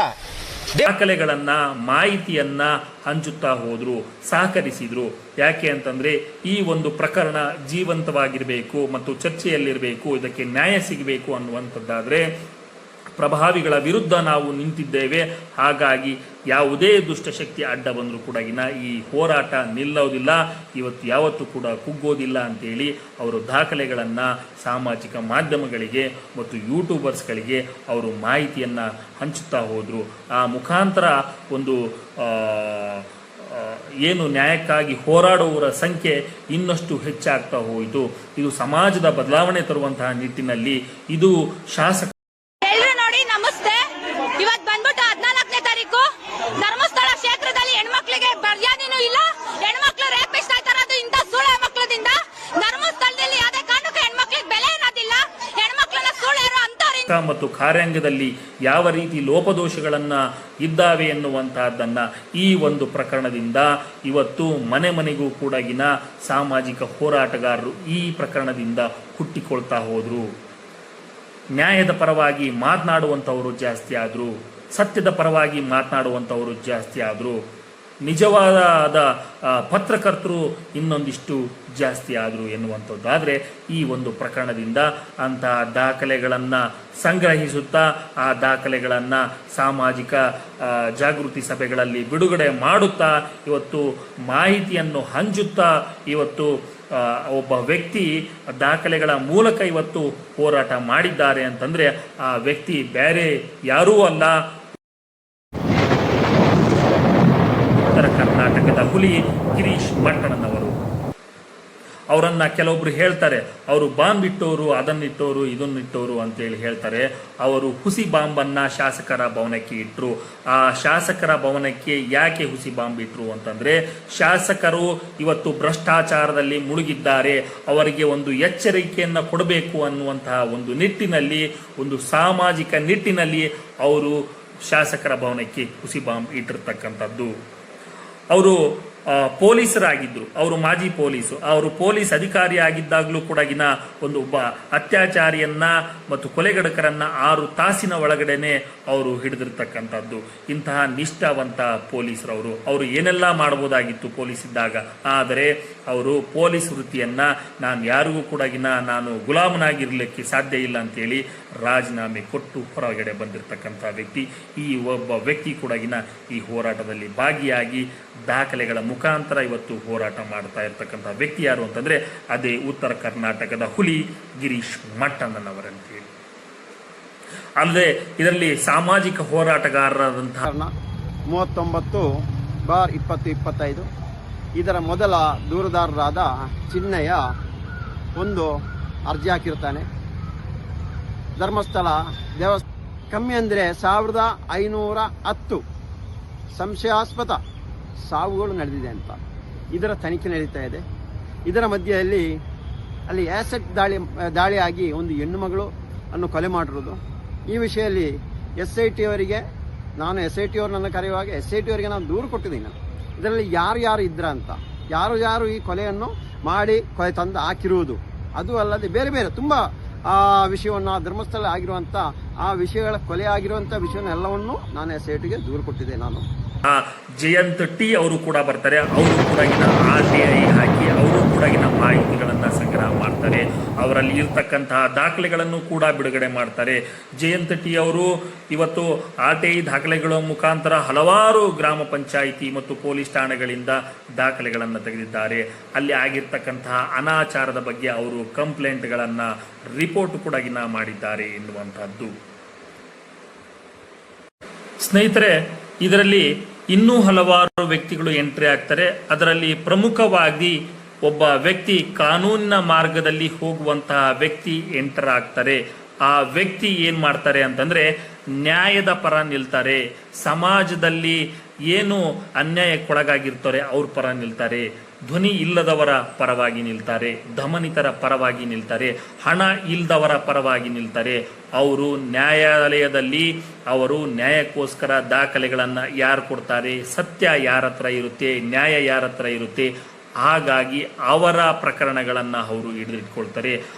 ದಾಖಲೆಗಳನ್ನ, ಮಾಹಿತಿಯನ್ನ ಹಂಚುತ್ತಾ ಹೋದ್ರು, ಸಹಕರಿಸಿದ್ರು. ಯಾಕೆ ಅಂತಂದ್ರೆ ಈ ಒಂದು ಪ್ರಕರಣ ಜೀವಂತವಾಗಿರಬೇಕು ಮತ್ತು ಚರ್ಚೆಯಲ್ಲಿರಬೇಕು, ಇದಕ್ಕೆ ನ್ಯಾಯ ಸಿಗಬೇಕು ಅನ್ನುವಂಥದ್ದಾದ್ರೆ ಪ್ರಭಾವಿಗಳ ವಿರುದ್ಧ ನಾವು ನಿಂತಿದ್ದೇವೆ. ಹಾಗಾಗಿ ಯಾವುದೇ ದುಷ್ಟಶಕ್ತಿ ಅಡ್ಡ ಬಂದರೂ ಕೂಡ ಈ ಹೋರಾಟ ನಿಲ್ಲೋದಿಲ್ಲ, ಇವತ್ತು ಯಾವತ್ತೂ ಕೂಡ ಕುಗ್ಗೋದಿಲ್ಲ ಅಂತೇಳಿ ಅವರು ದಾಖಲೆಗಳನ್ನು ಸಾಮಾಜಿಕ ಮಾಧ್ಯಮಗಳಿಗೆ ಮತ್ತು ಯೂಟ್ಯೂಬರ್ಸ್ಗಳಿಗೆ ಅವರು ಮಾಹಿತಿಯನ್ನು ಹಂಚುತ್ತಾ ಹೋದರು. ಆ ಮುಖಾಂತರ ಒಂದು ಏನು ನ್ಯಾಯಕ್ಕಾಗಿ ಹೋರಾಡುವವರ ಸಂಖ್ಯೆ ಇನ್ನಷ್ಟು ಹೆಚ್ಚಾಗ್ತಾ ಹೋಯಿತು. ಇದು ಸಮಾಜದ ಬದಲಾವಣೆ ತರುವಂತಹ ನಿಟ್ಟಿನಲ್ಲಿ ಇದು ಶಾಸಕ ನಮಸ್ತೆ. ಇವತ್ತು ಬಂದ್ಬಿಟ್ಟು 14ನೇ ತಾರೀಕು ಧರ್ಮಸ್ಥಳ ಕ್ಷೇತ್ರದಲ್ಲಿ ಹೆಣ್ಮಕ್ಳಿಗೆ ಮರ್ಯಾದೆನೂ ಇಲ್ಲ, ಹೆಣ್ಮಕ್ಳು ರೇಪಿಸ್ಟ್ ಆಯ್ತಾರ. ಅದು ಇಂಥ ಸುಳ್ಳು ಮಕ್ಕಳದಿಂದ ಧರ್ಮಸ್ಥಳದಲ್ಲಿ ಯಾವುದೇ ಕಾರಣಕ್ಕೂ ಹೆಣ್ಮಕ್ಳಿಗೆ ಬೆಲೆ ಇರೋದಿಲ್ಲ. ಹೆಣ್ಮಕ್ಳನ್ನ ಸುಳ್ಳೇರು ಅಂತವ್ರಿಂದ ಮತ್ತು ಕಾರ್ಯಾಂಗದಲ್ಲಿ ಯಾವ ರೀತಿ ಲೋಪದೋಷಗಳನ್ನ ಇದ್ದಾವೆ ಎನ್ನುವಂತಹದ್ದನ್ನ ಈ ಒಂದು ಪ್ರಕರಣದಿಂದ ಇವತ್ತು ಮನೆಗೂ ಕೂಡ ಸಾಮಾಜಿಕ ಹೋರಾಟಗಾರರು ಈ ಪ್ರಕರಣದಿಂದ ಹುಟ್ಟಿಕೊಳ್ತಾ ಹೋದ್ರು. ನ್ಯಾಯದ ಪರವಾಗಿ ಮಾತನಾಡುವಂಥವರು ಜಾಸ್ತಿ ಆದರು, ಸತ್ಯದ ಪರವಾಗಿ ಮಾತನಾಡುವಂಥವರು ಜಾಸ್ತಿ ಆದರು, ನಿಜವಾದ ಪತ್ರಕರ್ತರು ಇನ್ನೊಂದಿಷ್ಟು ಜಾಸ್ತಿ ಆದರು ಎನ್ನುವಂಥದ್ದಾದರೆ ಈ ಒಂದು ಪ್ರಕರಣದಿಂದ ಅಂತಹ ದಾಖಲೆಗಳನ್ನು ಸಂಗ್ರಹಿಸುತ್ತಾ ಆ ದಾಖಲೆಗಳನ್ನು ಸಾಮಾಜಿಕ ಜಾಗೃತಿ ಸಭೆಗಳಲ್ಲಿ ಬಿಡುಗಡೆ ಮಾಡುತ್ತಾ ಇವತ್ತು ಮಾಹಿತಿಯನ್ನು ಹಂಚುತ್ತಾ ಇವತ್ತು ಒಬ್ಬ ವ್ಯಕ್ತಿ ದಾಖಲೆಗಳ ಮೂಲಕ ಇವತ್ತು ಹೋರಾಟ ಮಾಡಿದ್ದಾರೆ ಅಂತಂದರೆ ಆ ವ್ಯಕ್ತಿ ಬೇರೆ ಯಾರೂ ಅಲ್ಲ, ಉತ್ತರ ಕರ್ನಾಟಕದ ಹುಲಿ ಗಿರೀಶ್ ಭಟ್ಟಣ್ಣನವರು. ಅವರನ್ನ ಕೆಲವೊಬ್ರು ಹೇಳ್ತಾರೆ ಅವರು ಬಾಂಬ್ ಇಟ್ಟವರು, ಅದನ್ನಿಟ್ಟವರು, ಇದನ್ನಿಟ್ಟವರು ಅಂತೇಳಿ ಹೇಳ್ತಾರೆ. ಅವರು ಹುಸಿ ಬಾಂಬನ್ನ ಶಾಸಕರ ಭವನಕ್ಕೆ ಇಟ್ಟರು. ಆ ಶಾಸಕರ ಭವನಕ್ಕೆ ಯಾಕೆ ಹುಸಿ ಬಾಂಬ್ ಇಟ್ಟರು ಅಂತಂದ್ರೆ, ಶಾಸಕರು ಇವತ್ತು ಭ್ರಷ್ಟಾಚಾರದಲ್ಲಿ ಮುಳುಗಿದ್ದಾರೆ, ಅವರಿಗೆ ಒಂದು ಎಚ್ಚರಿಕೆಯನ್ನು ಕೊಡಬೇಕು ಅನ್ನುವಂತಹ ಒಂದು ನಿಟ್ಟಿನಲ್ಲಿ, ಒಂದು ಸಾಮಾಜಿಕ ನಿಟ್ಟಿನಲ್ಲಿ ಅವರು ಶಾಸಕರ ಭವನಕ್ಕೆ ಹುಸಿ ಬಾಂಬ್ ಇಟ್ಟಿರ್ತಕ್ಕಂಥದ್ದು. ಅವರು ಪೊಲೀಸರಾಗಿದ್ದರು, ಅವರು ಮಾಜಿ ಪೊಲೀಸು, ಅವರು ಪೊಲೀಸ್ ಅಧಿಕಾರಿ ಆಗಿದ್ದಾಗಲೂ ಕೂಡ ಒಬ್ಬ ಅತ್ಯಾಚಾರಿಯನ್ನ ಮತ್ತು ಕೊಲೆಗಡಕರನ್ನ 6 ತಾಸಿನ ಒಳಗಡೆನೆ ಅವರು ಹಿಡಿದಿರ್ತಕ್ಕಂಥದ್ದು. ಇಂತಹ ನಿಷ್ಠಾವಂತ ಪೊಲೀಸರವರು. ಅವರು ಏನೆಲ್ಲ ಮಾಡಬಹುದಾಗಿತ್ತು ಪೊಲೀಸ್ ಇದ್ದಾಗ, ಆದರೆ ಅವರು ಪೊಲೀಸ್ ವೃತ್ತಿಯನ್ನ ನಾನು ಯಾರಿಗೂ ಕೂಡ ನಾನು ಗುಲಾಮನಾಗಿರ್ಲಿಕ್ಕೆ ಸಾಧ್ಯ ಇಲ್ಲ ಅಂತೇಳಿ ರಾಜೀನಾಮೆ ಕೊಟ್ಟು ಹೊರಗಡೆ ಬಂದಿರತಕ್ಕಂಥ ವ್ಯಕ್ತಿ. ಈ ಒಬ್ಬ ವ್ಯಕ್ತಿ ಕೂಡ ಈ ಹೋರಾಟದಲ್ಲಿ ಭಾಗಿಯಾಗಿ ದಾಖಲೆಗಳ ಮುಖಾಂತರ ಇವತ್ತು ಹೋರಾಟ ಮಾಡ್ತಾ ಇರ್ತಕ್ಕಂಥ ವ್ಯಕ್ತಿ ಯಾರು ಅಂತಂದ್ರೆ ಅದೇ ಉತ್ತರ ಕರ್ನಾಟಕದ ಹುಲಿ ಗಿರೀಶ್ ಮಟ್ಟಣ್ಣನವರಂತೇಳಿ. ಅಲ್ಲದೆ ಇದರಲ್ಲಿ ಸಾಮಾಜಿಕ ಹೋರಾಟಗಾರರಾದಂತಹ 39/2025 ಇದರ ಮೊದಲ ದೂರುದಾರರಾದ ಚಿನ್ನಯ್ಯ ಒಂದು ಅರ್ಜಿ ಹಾಕಿರ್ತಾನೆ. ಧರ್ಮಸ್ಥಳ ದೇವಸ್ಥಾನ ಕಮ್ಮಿ ಅಂದರೆ 1510 ಸಂಶಯಾಸ್ಪದ ಸಾವುಗಳು ನಡೆದಿದೆ ಅಂತ ಇದರ ತನಿಖೆ ನಡೀತಾ ಇದೆ. ಇದರ ಮಧ್ಯೆಯಲ್ಲಿ ಅಲ್ಲಿ ಆ್ಯಸೆಟ್ ದಾಳಿಯಾಗಿ ಒಂದು ಹೆಣ್ಣು ಮಗಳು ಅನ್ನು ಕೊಲೆ ಮಾಡಿರೋದು. ಈ ವಿಷಯದಲ್ಲಿ SIT ಅವರಿಗೆ ನಾನು SIT ಅವರು ನನ್ನ ಕರೆಯುವಾಗ SIT ಅವರಿಗೆ ನಾನು ದೂರು ಕೊಟ್ಟಿದ್ದೀನಿ. ಇದರಲ್ಲಿ ಯಾರು ಇದ್ರ ಅಂತ, ಯಾರು ಈ ಕೊಲೆಯನ್ನು ಮಾಡಿ ಕೊಲೆ ತಂದು ಹಾಕಿರುವುದು, ಅದು ಅಲ್ಲದೆ ಬೇರೆ ಬೇರೆ ತುಂಬ ವಿಷಯವನ್ನು ಧರ್ಮಸ್ಥಳ ಆಗಿರುವಂಥ ಆ ವಿಷಯಗಳ ಕೊಲೆ ಆಗಿರುವಂಥ ವಿಷಯವನ್ನು ಎಲ್ಲವನ್ನು ನಾನು SITಗೆ ದೂರು ಕೊಟ್ಟಿದ್ದೆ. ನಾನು ಜಯಂತ್ ಟಿ ಅವರು ಕೂಡ ಬರ್ತಾರೆ. ಅವರು ಕೂಡ RTI ಹಾಕಿ ಅವರು ಕೂಡ ಮಾಹಿತಿಗಳನ್ನ ಸಂಗ್ರಹ ಮಾಡ್ತಾರೆ. ಅವರಲ್ಲಿ ಇರ್ತಕ್ಕಂತಹ ದಾಖಲೆಗಳನ್ನು ಕೂಡ ಬಿಡುಗಡೆ ಮಾಡ್ತಾರೆ. ಜಯಂತ್ ಟಿ ಅವರು ಇವತ್ತು RTI ದಾಖಲೆಗಳ ಮುಖಾಂತರ ಹಲವಾರು ಗ್ರಾಮ ಪಂಚಾಯಿತಿ ಮತ್ತು ಪೊಲೀಸ್ ಠಾಣೆಗಳಿಂದ ದಾಖಲೆಗಳನ್ನು ತೆಗೆದಿದ್ದಾರೆ. ಅಲ್ಲಿ ಆಗಿರ್ತಕ್ಕಂತಹ ಅನಾಚಾರದ ಬಗ್ಗೆ ಅವರು ಕಂಪ್ಲೇಂಟ್ಗಳನ್ನ ರಿಪೋರ್ಟ್ ಕೂಡ ಮಾಡಿದ್ದಾರೆ ಎನ್ನುವಂತಹದ್ದು. ಸ್ನೇಹಿತರೆ, ಇದರಲ್ಲಿ ಇನ್ನೂ ಹಲವಾರು ವ್ಯಕ್ತಿಗಳು ಎಂಟ್ರಿ ಆಗ್ತಾರೆ. ಅದರಲ್ಲಿ ಪ್ರಮುಖವಾಗಿ ಒಬ್ಬ ವ್ಯಕ್ತಿ, ಕಾನೂನಿನ ಮಾರ್ಗದಲ್ಲಿ ಹೋಗುವಂತಹ ವ್ಯಕ್ತಿ ಎಂಟರ್ ಆಗ್ತಾರೆ. ಆ ವ್ಯಕ್ತಿ ಏನ್ ಮಾಡ್ತಾರೆ ಅಂತಂದ್ರೆ ನ್ಯಾಯದ ಪರ ನಿಲ್ತಾರೆ. ಸಮಾಜದಲ್ಲಿ ಏನು ಅನ್ಯಾಯಕ್ಕೊಳಗಾಗಿರ್ತಾರೆ ಅವ್ರ ಪರ ನಿಲ್ತಾರೆ. ಧ್ವನಿ ಇಲ್ಲದವರ ಪರವಾಗಿ ನಿಲ್ತಾರೆ, ದಮನಿತರ ಪರವಾಗಿ ನಿಲ್ತಾರೆ, ಹಣ ಇಲ್ಲದವರ ಪರವಾಗಿ ನಿಲ್ತಾರೆ. ಅವರು ನ್ಯಾಯಾಲಯದಲ್ಲಿ ಅವರು ನ್ಯಾಯಕ್ಕೋಸ್ಕರ ದಾಖಲೆಗಳನ್ನು ಯಾರು ಕೊಡ್ತಾರೆ, ಸತ್ಯ ಯಾರ ಹತ್ರ ಇರುತ್ತೆ, ನ್ಯಾಯ ಯಾರ ಹತ್ರ ಇರುತ್ತೆ, ಹಾಗಾಗಿ ಅವರ ಪ್ರಕರಣಗಳನ್ನು ಅವರು ಹಿಡಿದಿಟ್ಕೊಳ್ತಾರೆ.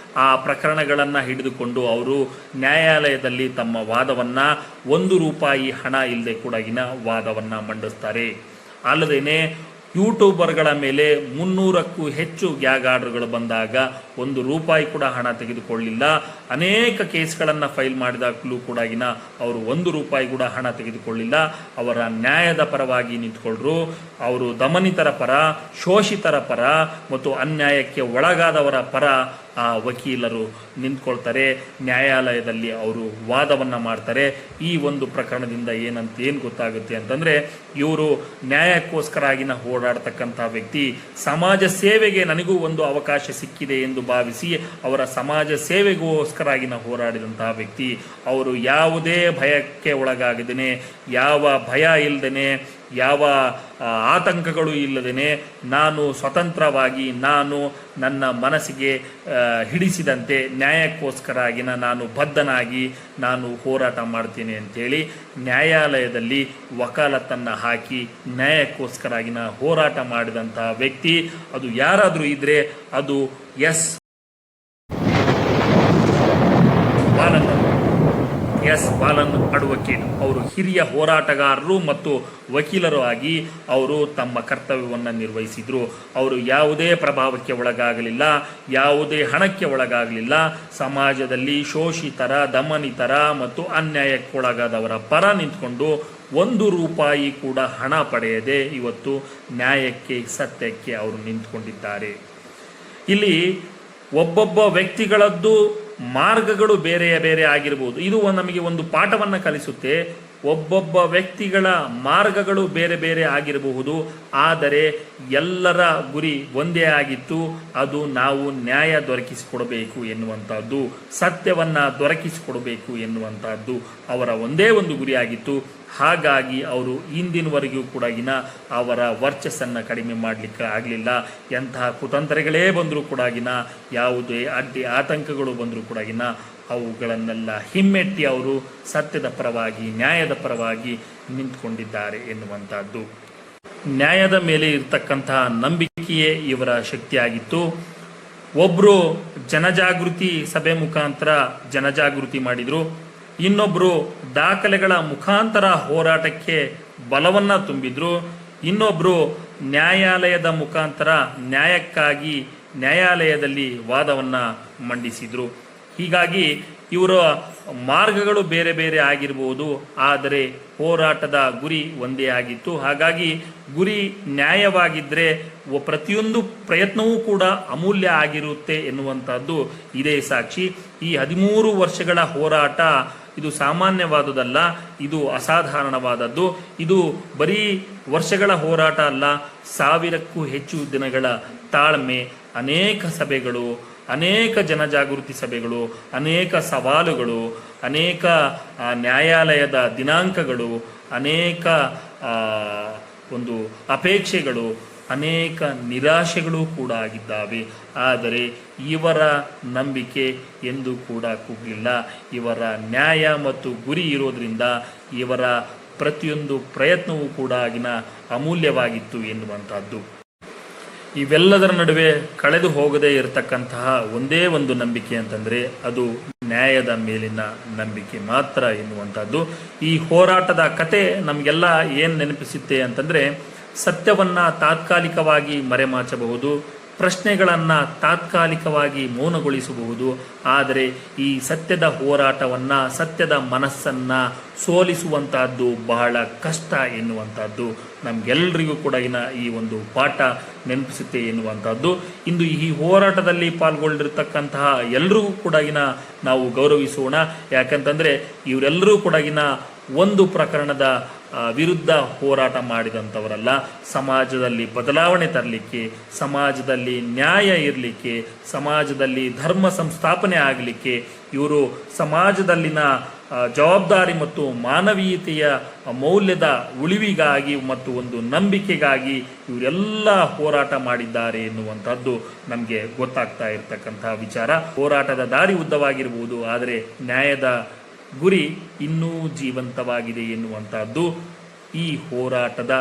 ಆ ಪ್ರಕರಣಗಳನ್ನು ಹಿಡಿದುಕೊಂಡು ಅವರು ನ್ಯಾಯಾಲಯದಲ್ಲಿ ತಮ್ಮ ವಾದವನ್ನು ₹1 ಹಣ ಇಲ್ಲದೆ ಕೂಡ ವಾದವನ್ನು ಮಂಡಿಸ್ತಾರೆ. ಅಲ್ಲದೇನೆ ಯೂಟ್ಯೂಬರ್ಗಳ ಮೇಲೆ 300ಕ್ಕೂ ಹೆಚ್ಚು ಗ್ಯಾಗ್ ಆರ್ಡರ್ಗಳು ಬಂದಾಗ ₹1 ಕೂಡ ಹಣ ತೆಗೆದುಕೊಳ್ಳಿಲ್ಲ. ಅನೇಕ ಕೇಸ್ಗಳನ್ನು ಫೈಲ್ ಮಾಡಿದಾಗಲೂ ಕೂಡ ಅವರು ₹1 ಕೂಡ ಹಣ ತೆಗೆದುಕೊಳ್ಳಿಲ್ಲ. ಅವರ ನ್ಯಾಯದ ಪರವಾಗಿ ನಿಂತ್ಕೊಂಡ್ರು. ಅವರು ದಮನಿತರ ಪರ, ಶೋಷಿತರ ಪರ ಮತ್ತು ಅನ್ಯಾಯಕ್ಕೆ ಒಳಗಾದವರ ಪರ ಆ ವಕೀಲರು ನಿಂತ್ಕೊಳ್ತಾರೆ. ನ್ಯಾಯಾಲಯದಲ್ಲಿ ಅವರು ವಾದವನ್ನು ಮಾಡ್ತಾರೆ. ಈ ಒಂದು ಪ್ರಕರಣದಿಂದ ಏನು ಗೊತ್ತಾಗುತ್ತೆ ಅಂತಂದರೆ, ಇವರು ನ್ಯಾಯಕ್ಕೋಸ್ಕರ ಓಡಾಡ್ತಕ್ಕಂಥ ವ್ಯಕ್ತಿ. ಸಮಾಜ ಸೇವೆಗೆ ನನಗೂ ಒಂದು ಅವಕಾಶ ಸಿಕ್ಕಿದೆ ಎಂದು ಭಾವಿಸಿ ಅವರ ಸಮಾಜ ಸೇವೆಗೋಸ್ಕರ ಹೋರಾಡಿದಂತಹ ವ್ಯಕ್ತಿ. ಅವರು ಯಾವುದೇ ಭಯಕ್ಕೆ ಒಳಗಾಗದೇನೆ, ಯಾವ ಭಯ ಇಲ್ಲದೇನೆ, ಯಾವ ಆತಂಕಗಳು ಇಲ್ಲದೇನೆ ನಾನು ಸ್ವತಂತ್ರವಾಗಿ ನಾನು ನನ್ನ ಮನಸ್ಸಿಗೆ ಹಿಡಿಸಿದಂತೆ ನ್ಯಾಯಕ್ಕೋಸ್ಕರ ನಾನು ಬದ್ಧನಾಗಿ ನಾನು ಹೋರಾಟ ಮಾಡ್ತೀನಿ ಅಂತೇಳಿ ನ್ಯಾಯಾಲಯದಲ್ಲಿ ವಕಾಲತ್ತನ್ನು ಹಾಕಿ ನ್ಯಾಯಕ್ಕೋಸ್ಕರ ಹೋರಾಟ ಮಾಡಿದಂತಹ ವ್ಯಕ್ತಿ. ಅದು ಯಾರಾದರೂ ಇದ್ರೆ ಅದು ಬಾಲನ್ ಅಡ್ವೊಕೇಟ್. ಅವರು ಹಿರಿಯ ಹೋರಾಟಗಾರರು ಮತ್ತು ವಕೀಲರು ಆಗಿ ಅವರು ತಮ್ಮ ಕರ್ತವ್ಯವನ್ನು ನಿರ್ವಹಿಸಿದ್ರು. ಅವರು ಯಾವುದೇ ಪ್ರಭಾವಕ್ಕೆ ಒಳಗಾಗಲಿಲ್ಲ, ಯಾವುದೇ ಹಣಕ್ಕೆ ಒಳಗಾಗಲಿಲ್ಲ. ಸಮಾಜದಲ್ಲಿ ಶೋಷಿತರ, ದಮನಿತರ ಮತ್ತು ಅನ್ಯಾಯಕ್ಕೊಳಗಾದವರ ಪರ ನಿಂತ್ಕೊಂಡು ₹1 ಕೂಡ ಹಣ ಪಡೆಯದೆ ಇವತ್ತು ನ್ಯಾಯಕ್ಕೆ, ಸತ್ಯಕ್ಕೆ ಅವರು ನಿಂತ್ಕೊಂಡಿದ್ದಾರೆ. ಇಲ್ಲಿ ಒಬ್ಬೊಬ್ಬ ವ್ಯಕ್ತಿಗಳದ್ದು ಮಾರ್ಗಗಳು ಬೇರೆ ಬೇರೆ ಆಗಿರಬಹುದು. ಇದು ನಮಗೆ ಒಂದು ಪಾಠವನ್ನು ಕಲಿಸುತ್ತೆ. ಒಬ್ಬೊಬ್ಬ ವ್ಯಕ್ತಿಗಳ ಮಾರ್ಗಗಳು ಬೇರೆ ಬೇರೆ ಆಗಿರಬಹುದು, ಆದರೆ ಎಲ್ಲರ ಗುರಿ ಒಂದೇ ಆಗಿತ್ತು. ಅದು ನಾವು ನ್ಯಾಯ ದೊರಕಿಸಿಕೊಡಬೇಕು ಎನ್ನುವಂಥದ್ದು, ಸತ್ಯವನ್ನ ದೊರಕಿಸಿಕೊಡಬೇಕು ಎನ್ನುವಂಥದ್ದು ಅವರ ಒಂದೇ ಒಂದು ಗುರಿಯಾಗಿತ್ತು. ಹಾಗಾಗಿ ಅವರು ಇಂದಿನವರೆಗೂ ಕೂಡ ಅವರ ವರ್ಚಸ್ಸನ್ನು ಕಡಿಮೆ ಮಾಡಲಿಕ್ಕೆ ಆಗಲಿಲ್ಲ. ಎಂತಹ ಕುತಂತ್ರಗಳೇ ಬಂದರೂ ಕೂಡ, ಯಾವುದೇ ಅಡ್ಡಿ ಆತಂಕಗಳು ಬಂದರೂ ಕೂಡ ಅವುಗಳನ್ನೆಲ್ಲ ಹಿಮ್ಮೆಟ್ಟಿ ಅವರು ಸತ್ಯದ ಪರವಾಗಿ, ನ್ಯಾಯದ ಪರವಾಗಿ ನಿಂತುಕೊಂಡಿದ್ದಾರೆ ಎನ್ನುವಂಥದ್ದು. ನ್ಯಾಯದ ಮೇಲೆ ಇರತಕ್ಕಂತಹ ನಂಬಿಕೆಯೇ ಇವರ ಶಕ್ತಿಯಾಗಿತ್ತು. ಒಬ್ಬರು ಜನಜಾಗೃತಿ ಸಭೆ ಮುಖಾಂತರ ಜನಜಾಗೃತಿ ಮಾಡಿದರು, ಇನ್ನೊಬ್ಬರು ದಾಖಲೆಗಳ ಮುಖಾಂತರ ಹೋರಾಟಕ್ಕೆ ಬಲವನ್ನ ತುಂಬಿದ್ರು, ಇನ್ನೊಬ್ಬರು ನ್ಯಾಯಾಲಯದ ಮುಖಾಂತರ ನ್ಯಾಯಕ್ಕಾಗಿ ನ್ಯಾಯಾಲಯದಲ್ಲಿ ವಾದವನ್ನ ಮಂಡಿಸಿದ್ರು. ಹೀಗಾಗಿ ಇವರ ಮಾರ್ಗಗಳು ಬೇರೆ ಬೇರೆ ಆಗಿರಬಹುದು, ಆದರೆ ಹೋರಾಟದ ಗುರಿ ಒಂದೇ ಆಗಿತ್ತು. ಹಾಗಾಗಿ ಗುರಿ ನ್ಯಾಯವಾಗಿದ್ದರೆ ಪ್ರತಿಯೊಂದು ಪ್ರಯತ್ನವೂ ಕೂಡ ಅಮೂಲ್ಯ ಆಗಿರುತ್ತೆ ಎನ್ನುವಂಥದ್ದು ಇದೇ ಸಾಕ್ಷಿ. ಈ 13 ವರ್ಷಗಳ ಹೋರಾಟ ಇದು ಸಾಮಾನ್ಯವಾದುದಲ್ಲ, ಇದು ಅಸಾಧಾರಣವಾದದ್ದು. ಇದು ಬರೀ ವರ್ಷಗಳ ಹೋರಾಟ ಅಲ್ಲ, 1000ಕ್ಕೂ ಹೆಚ್ಚು ದಿನಗಳ ತಾಳ್ಮೆ, ಅನೇಕ ಸಭೆಗಳು, ಅನೇಕ ಜನಜಾಗೃತಿ ಸಭೆಗಳು, ಅನೇಕ ಸವಾಲುಗಳು, ಅನೇಕ ನ್ಯಾಯಾಲಯದ ದಿನಾಂಕಗಳು, ಅನೇಕ ಒಂದು ಅಪೇಕ್ಷೆಗಳು, ಅನೇಕ ನಿರಾಶೆಗಳು ಕೂಡ ಆಗಿದ್ದಾವೆ. ಆದರೆ ಇವರ ನಂಬಿಕೆ ಎಂದೂ ಕೂಡ ಕುಗ್ಗಿಲ್ಲ. ಇವರ ನ್ಯಾಯ ಮತ್ತು ಗುರಿ ಇರೋದ್ರಿಂದ ಇವರ ಪ್ರತಿಯೊಂದು ಪ್ರಯತ್ನವೂ ಕೂಡ ಅಮೂಲ್ಯವಾಗಿತ್ತು ಎನ್ನುವಂಥದ್ದು. ಇವೆಲ್ಲದರ ನಡುವೆ ಕಳೆದು ಹೋಗದೇ ಇರತಕ್ಕಂತಹ ಒಂದೇ ಒಂದು ನಂಬಿಕೆ ಅಂತಂದರೆ ಅದು ನ್ಯಾಯದ ಮೇಲಿನ ನಂಬಿಕೆ ಮಾತ್ರ ಎನ್ನುವಂಥದ್ದು. ಈ ಹೋರಾಟದ ಕತೆ ನಮಗೆಲ್ಲ ಏನು ನೆನಪಿಸುತ್ತೆ ಅಂತಂದರೆ, ಸತ್ಯವನ್ನ ತಾತ್ಕಾಲಿಕವಾಗಿ ಮರೆಮಾಚಬಹುದು, ಪ್ರಶ್ನೆಗಳನ್ನು ತಾತ್ಕಾಲಿಕವಾಗಿ ಮೌನಗೊಳಿಸಬಹುದು, ಆದರೆ ಈ ಸತ್ಯದ ಹೋರಾಟವನ್ನ, ಸತ್ಯದ ಮನಸ್ಸನ್ನ ಸೋಲಿಸುವಂತಹದ್ದು ಬಹಳ ಕಷ್ಟ ಎನ್ನುವಂಥದ್ದು ನಮ್ಗೆಲ್ಲರಿಗೂ ಕೂಡ ಈ ಒಂದು ಪಾಠ ನೆನಪಿಸುತ್ತೆ ಎನ್ನುವಂಥದ್ದು. ಇಂದು ಈ ಹೋರಾಟದಲ್ಲಿ ಪಾಲ್ಗೊಂಡಿರ್ತಕ್ಕಂತಹ ಎಲ್ಲರಿಗೂ ಕೂಡ ನಾವು ಗೌರವಿಸೋಣ. ಯಾಕಂತಂದ್ರೆ ಇವರೆಲ್ಲರೂ ಕೂಡ ಒಂದು ಪ್ರಕರಣದ ವಿರುದ್ಧ ಹೋರಾಟ ಮಾಡಿದಂಥವರಲ್ಲ. ಸಮಾಜದಲ್ಲಿ ಬದಲಾವಣೆ ತರಲಿಕ್ಕೆ, ಸಮಾಜದಲ್ಲಿ ನ್ಯಾಯ ಇರಲಿಕ್ಕೆ, ಸಮಾಜದಲ್ಲಿ ಧರ್ಮ ಸಂಸ್ಥಾಪನೆ ಆಗಲಿಕ್ಕೆ, ಇವರು ಸಮಾಜದಲ್ಲಿನ ಜವಾಬ್ದಾರಿ ಮತ್ತು ಮಾನವೀಯತೆಯ ಮೌಲ್ಯದ ಉಳಿವಿಗಾಗಿ ಮತ್ತು ಒಂದು ನಂಬಿಕೆಗಾಗಿ ಇವರೆಲ್ಲ ಹೋರಾಟ ಮಾಡಿದ್ದಾರೆ ಎನ್ನುವಂಥದ್ದು ನಮಗೆ ಗೊತ್ತಾಗ್ತಾ ಇರತಕ್ಕಂತಹ ವಿಚಾರ. ಹೋರಾಟದ ದಾರಿ ಉದ್ದವಾಗಿರಬಹುದು, ಆದರೆ ನ್ಯಾಯದ ಗುರಿ ಇನ್ನೂ ಜೀವಂತವಾಗಿದೆ ಎನ್ನುವಂತಹದ್ದು ಈ ಹೋರಾಟದ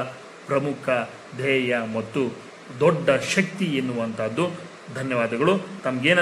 ಪ್ರಮುಖ ಧ್ಯೇಯ ಮತ್ತು ದೊಡ್ಡ ಶಕ್ತಿ ಎನ್ನುವಂತಹದ್ದು. ಧನ್ಯವಾದಗಳು. ತಮಗೇನ